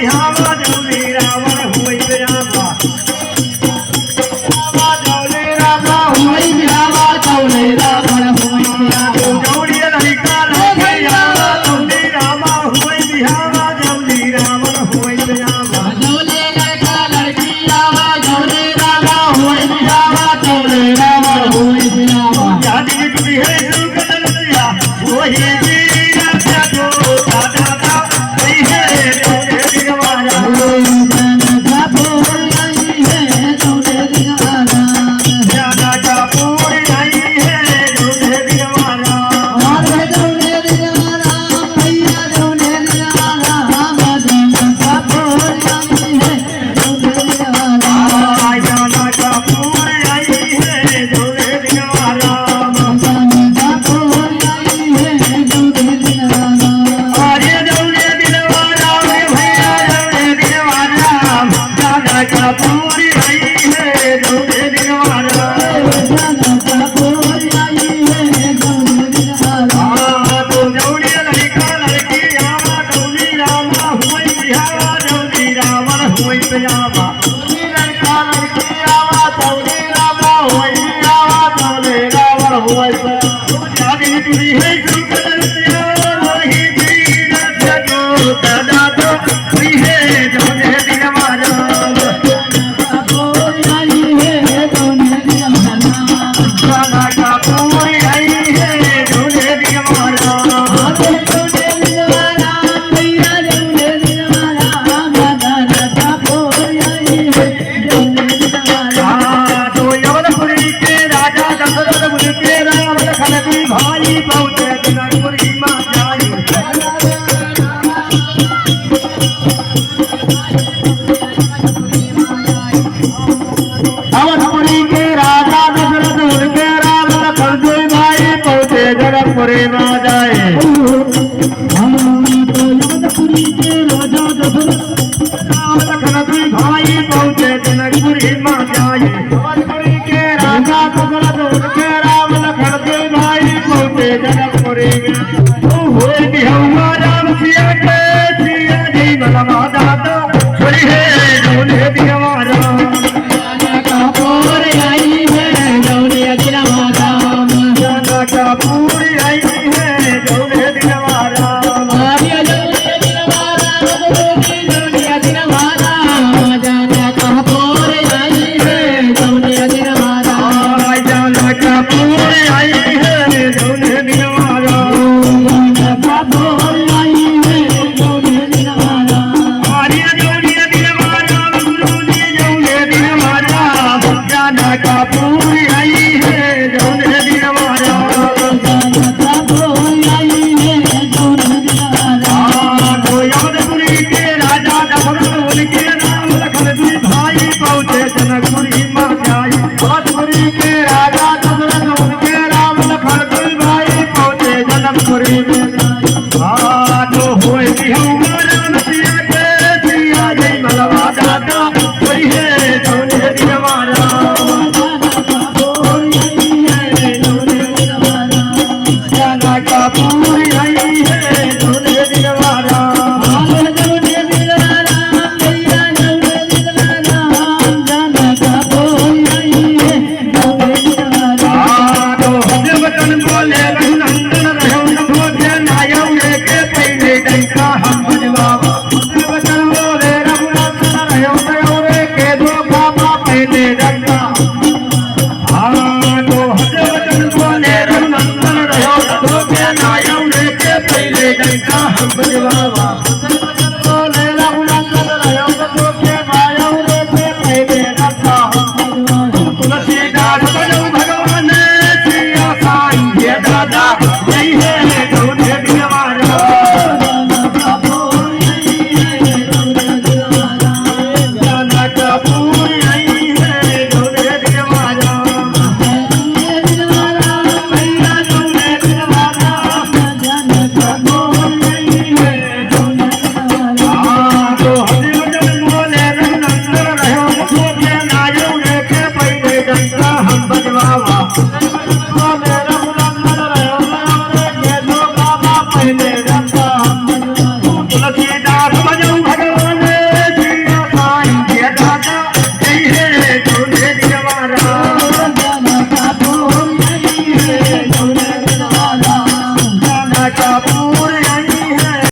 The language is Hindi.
बिहावा जौली रावण हुई बिहावा जौली रामा हुई बिहावा जौली रावण हुई बिहावा जौली लड़का लड़कियावा जौली रामा हुई बिहावा जौली रावण हुई बिहावा जौली लड़का लड़कियावा जौली रामा हुई बिहावा जौली रावण हुई बिहावा शादी की है सुगंध दिया वही जनकपुरी में जाए जनकपुरी के राजा दशरथ भाई पहुँचे जनकपुरी में जाए जनकपुरी के राजा दशरथ उनके राम लखन भाई पहुँचे जनकपुरी में राम सिया के सिया जी बलवाद